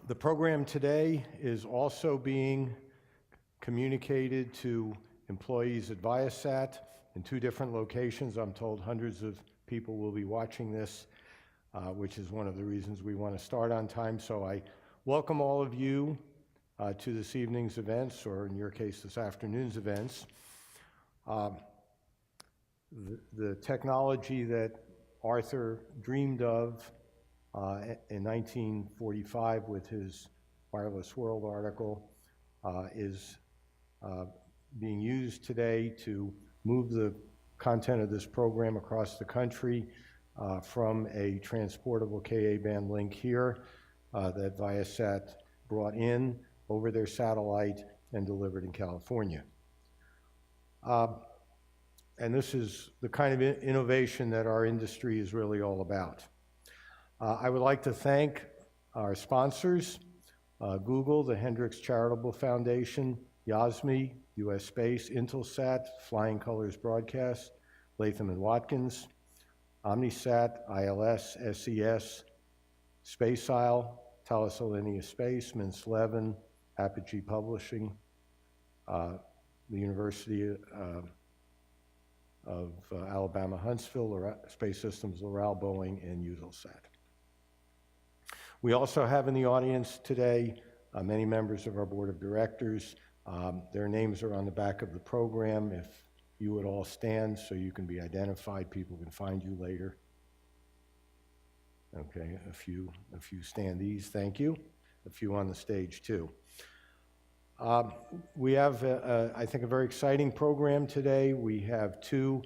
The program today is also being communicated to employees at Viasat in 2 different locations. I'm told hundreds of people will be watching this, which is one of the reasons we want to start on time. So I welcome all of you to this evening's events, or in your case, this afternoon's events. The technology that Arthur dreamed of in 1945 with his Wireless World article is being used today to move the content of this program across the country from a transportable Ka-band link here that Viasat brought in over their satellite and delivered in California. And this is the kind of innovation that our industry is really all about. I would like to thank our sponsors, Google, the Hendricks Charitable Foundation, YASME, US Space, Intelsat, Flying Colors Broadcast, Latham & Watkins, Omnisat, ILS, SES, Space Isle, Thales Alenia Space, Mintz Levin, Apogee Publishing, the University of Alabama Huntsville, Space Systems, Loral, Boeing, and Eutelsat. We also have in the audience today many members of our board of directors. Their names are on the back of the program. If you would all stand so you can be identified, people can find you later. Okay, a few standees, thank you. A few on the stage too. We have, I think, a very exciting program today. We have 2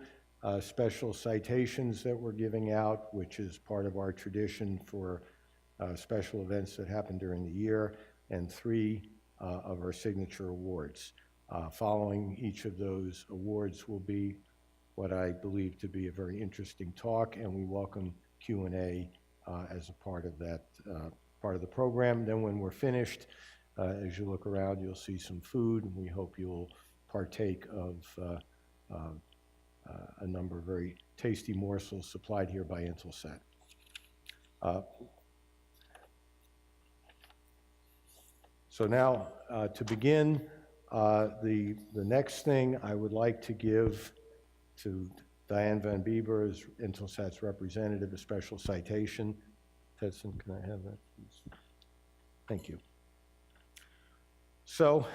special citations that we're giving out, which is part of our tradition for special events that happen during the year, and 3 of our signature awards. Following each of those awards will be what I believe to be a very interesting talk, and we welcome Q&A as a part of that part of the program. Then when we're finished, as you look around, you'll see some food, and we hope you'll partake of a number of very tasty morsels supplied here by Intelsat. So now, to begin, the next thing I would like to give to Diane Van Bieber, as Intelsat's representative, a special citation. Tedson, can I have that, please? Thank you. So,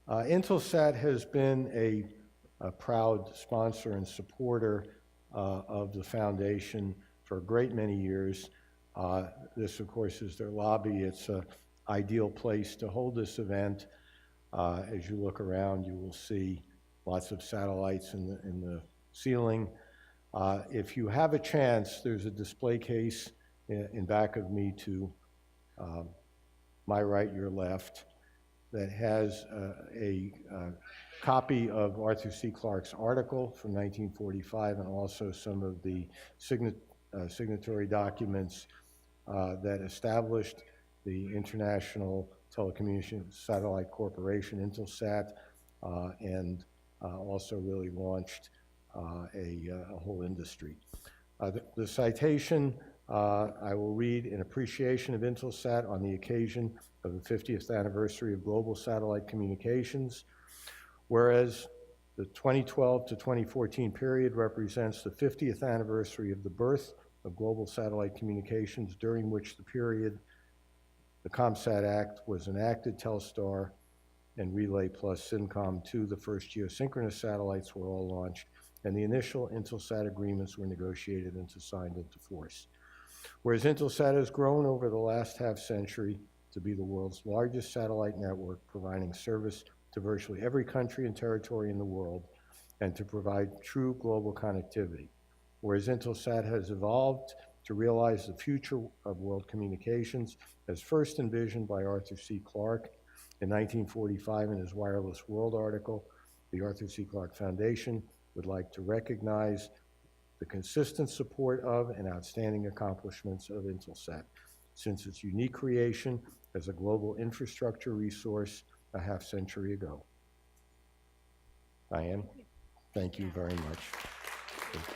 Intelsat has been a proud sponsor and supporter of the foundation for a great many years. This, of course, is their lobby. It's an ideal place to hold this event. As you look around, you will see lots of satellites in the ceiling. If you have a chance, there's a display case in back of me to my right, your left, that has a copy of Arthur C. Clarke's article from 1945 and also some of the signatory documents that established the International Telecommunications Satellite Corporation, Intelsat, and also really launched a whole industry. The citation I will read: in appreciation of Intelsat on the occasion of the 50th anniversary of global satellite communications. Whereas the 2012 to 2014 period represents the 50th anniversary of the birth of global satellite communications, during which the period the ComSat Act was enacted, Telstar and Relay plus SYNCOM-2, the first geosynchronous satellites, were all launched, and the initial Intelsat agreements were negotiated and signed into force. Whereas Intelsat has grown over the last half-century to be the world's largest satellite network, providing service to virtually every country and territory in the world, and to provide true global connectivity. Whereas Intelsat has evolved to realize the future of world communications as first envisioned by Arthur C. Clarke in 1945 in his Wireless World article, the Arthur C. Clarke Foundation would like to recognize the consistent support of and outstanding accomplishments of Intelsat since its unique creation as a global infrastructure resource a half-century ago. Diane, thank you very much.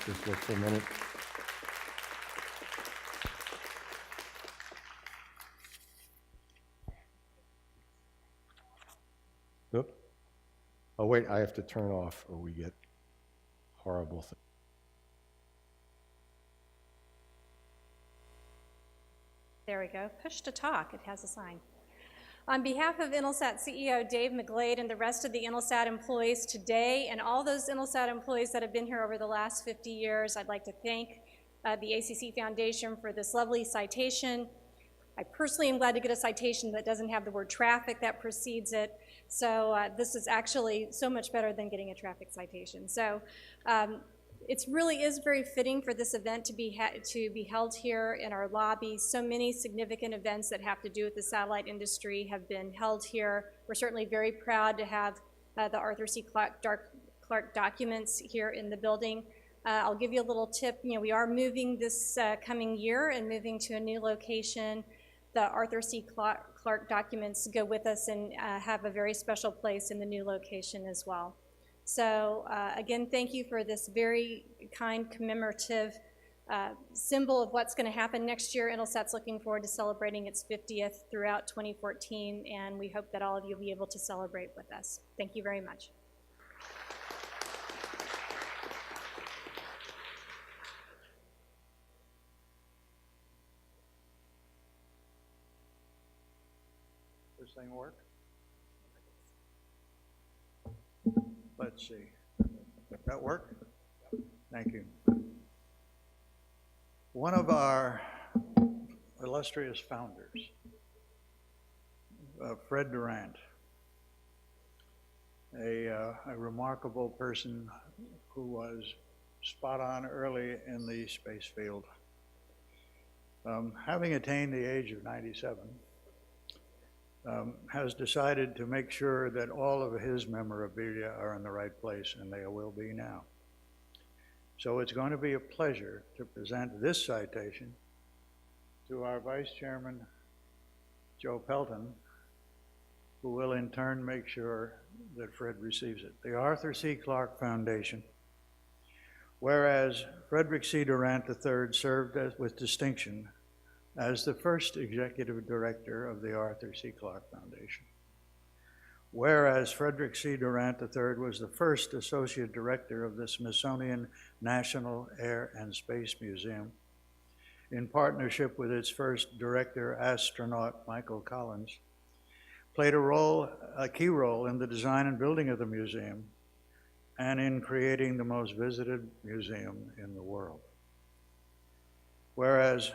Just look for a minute. Oop. Oh, wait, I have to turn off or we get horrible things. There we go. Push to talk. It has a sign. On behalf of Intelsat CEO Dave McGlade and the rest of the Intelsat employees today, and all those Intelsat employees that have been here over the last 50 years, I'd like to thank the ACC Foundation for this lovely citation. I personally am glad to get a citation that doesn't have the word traffic that precedes it. So this is actually so much better than getting a traffic citation. So it really is very fitting for this event to be held here in our lobby. So many significant events that have to do with the satellite industry have been held here. We're certainly very proud to have the Arthur C. Clarke documents here in the building. I'll give you a little tip. You know, we are moving this coming year and moving to a new location. The Arthur C. Clarke documents go with us and have a very special place in the new location as well. So again, thank you for this very kind commemorative symbol of what's going to happen next year. Intelsat's looking forward to celebrating its 50th throughout 2014, and we hope that all of you will be able to celebrate with us. Thank you very much. This thing work? Let's see. That work? Thank you. One of our illustrious founders, Fred Durant, a remarkable person who was spot on early in the space field. Having attained the age of 97, has decided to make sure that all of his memorabilia are in the right place, and they will be now. So it's going to be a pleasure to present this citation to our Vice Chairman, Joe Pelton, who will in turn make sure that Fred receives it. The Arthur C. Clarke Foundation. Whereas Frederick C. Durant III served with distinction as the first executive director of the Arthur C. Clarke Foundation. Whereas Frederick C. Durant III was the first associate director of the Smithsonian National Air and Space Museum, in partnership with its first director, astronaut Michael Collins, played a key role in the design and building of the museum and in creating the most visited museum in the world. Whereas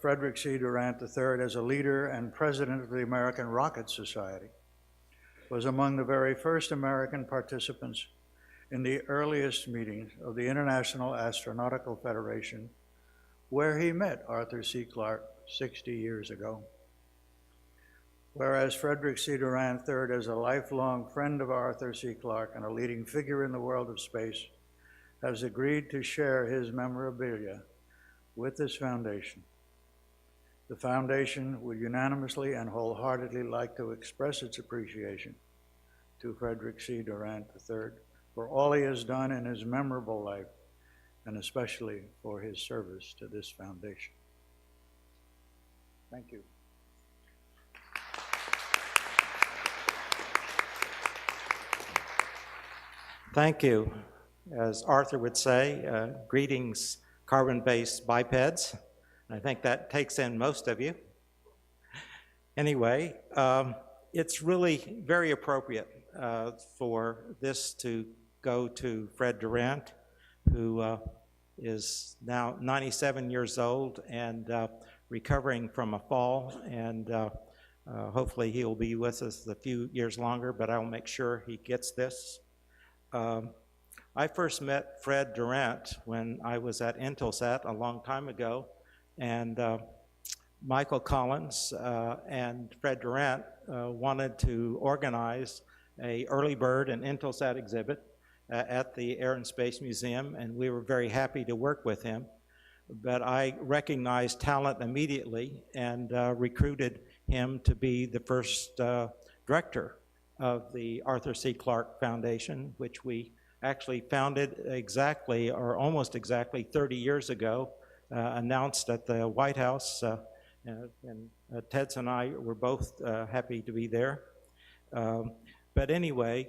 Frederick C. Durant III, as a leader and president of the American Rocket Society, was among the very first American participants in the earliest meetings of the International Astronautical Federation, where he met Arthur C. Clarke 60 years ago. Whereas Frederick C. Durant III, as a lifelong friend of Arthur C. Clarke and a leading figure in the world of space, has agreed to share his memorabilia with this foundation. The foundation would unanimously and wholeheartedly like to express its appreciation to Frederick C. Durant III for all he has done in his memorable life, and especially for his service to this foundation. Thank you. Thank you. As Arthur would say, greetings, carbon-based bipeds. I think that takes in most of you. Anyway, it's really very appropriate for this to go to Fred Durant, who is now 97 years old and recovering from a fall, and hopefully he will be with us a few years longer, but I'll make sure he gets this. I first met Fred Durant when I was at Intelsat a long time ago, and Michael Collins and Fred Durant wanted to organize an early bird and Intelsat exhibit at the Air and Space Museum, and we were very happy to work with him. But I recognized talent immediately and recruited him to be the first director of the Arthur C. Clarke Foundation, which we actually founded exactly, or almost exactly, 30 years ago, announced at the White House, and Ted's and I were both happy to be there. But anyway,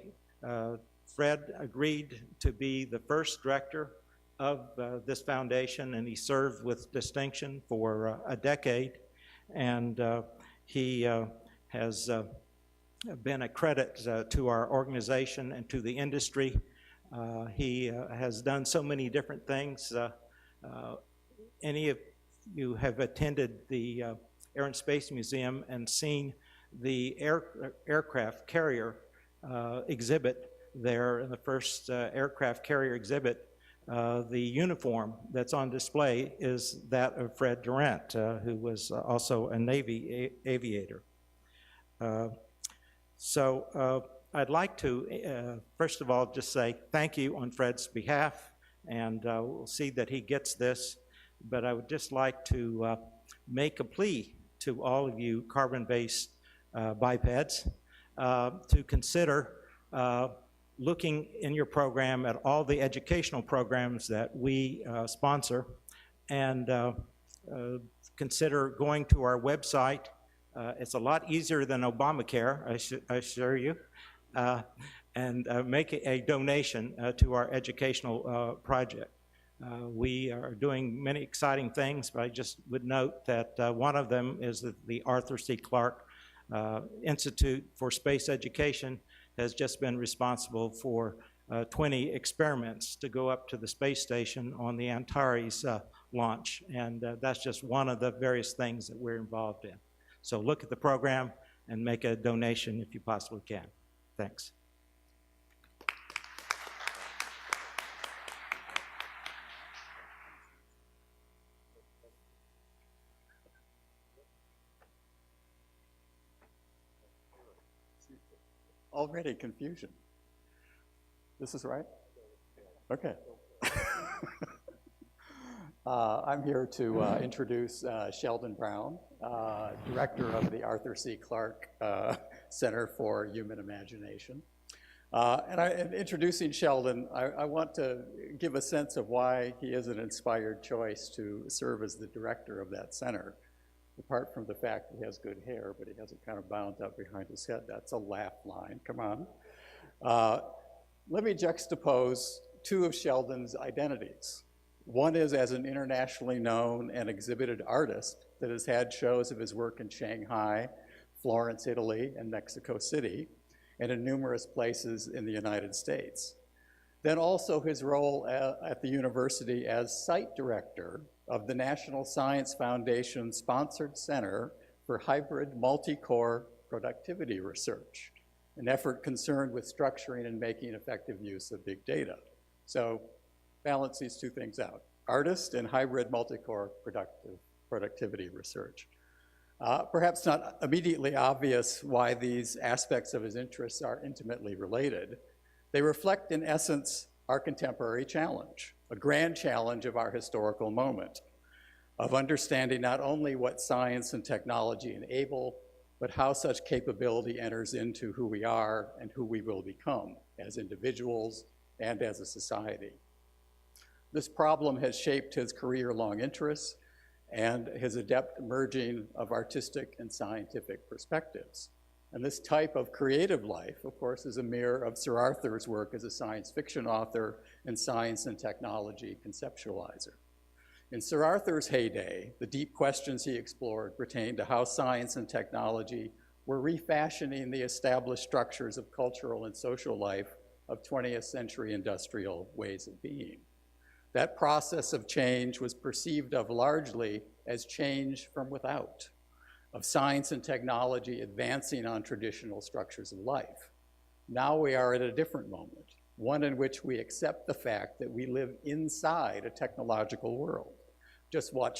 Fred agreed to be the first director of this foundation, and he served with distinction for a decade. And he has been a credit to our organization and to the industry. He has done so many different things. Any of you have attended the Air and Space Museum and seen the aircraft carrier exhibit there in the first aircraft carrier exhibit. The uniform that's on display is that of Fred Durant, who was also a Navy aviator. So I'd like to, first of all, just say thank you on Fred's behalf, and we'll see that he gets this. But I would just like to make a plea to all of you carbon-based bipeds to consider looking in your program at all the educational programs that we sponsor, and consider going to our website. It's a lot easier than Obamacare, I assure you, and make a donation to our educational project. We are doing many exciting things, but I just would note that one of them is that the Arthur C. Clarke Institute for Space Education has just been responsible for 20 experiments to go up to the space station on the Antares launch, and that's just one of the various things that we're involved in. So look at the program and make a donation if you possibly can. Thanks. Already confusion. This is right? Okay. I'm here to introduce Sheldon Brown, director of the Arthur C. Clarke Center for Human Imagination. And introducing Sheldon, I want to give a sense of why he is an inspired choice to serve as the director of that center. Apart from the fact that he has good hair, but he has it kind of bound up behind his head. That's a laugh line, come on. Let me juxtapose two of Sheldon's identities. One is as an internationally known and exhibited artist that has had shows of his work in Shanghai, Florence, Italy, and Mexico City, and in numerous places in the United States. Then also his role at the university as site director of the National Science Foundation sponsored Center for Hybrid Multi-Core Productivity Research, an effort concerned with structuring and making effective use of big data. So balance these two things out, artist and hybrid multi-core productivity research. Perhaps not immediately obvious why these aspects of his interests are intimately related. They reflect, in essence, our contemporary challenge, a grand challenge of our historical moment, of understanding not only what science and technology enable, but how such capability enters into who we are and who we will become as individuals and as a society. This problem has shaped his career-long interests and his adept merging of artistic and scientific perspectives. And this type of creative life, of course, is a mirror of Sir Arthur's work as a science fiction author and science and technology conceptualizer. In Sir Arthur's heyday, the deep questions he explored pertained to how science and technology were refashioning the established structures of cultural and social life of 20th century industrial ways of being. That process of change was perceived of largely as change from without, of science and technology advancing on traditional structures of life. Now we are at a different moment, one in which we accept the fact that we live inside a technological world. Just watch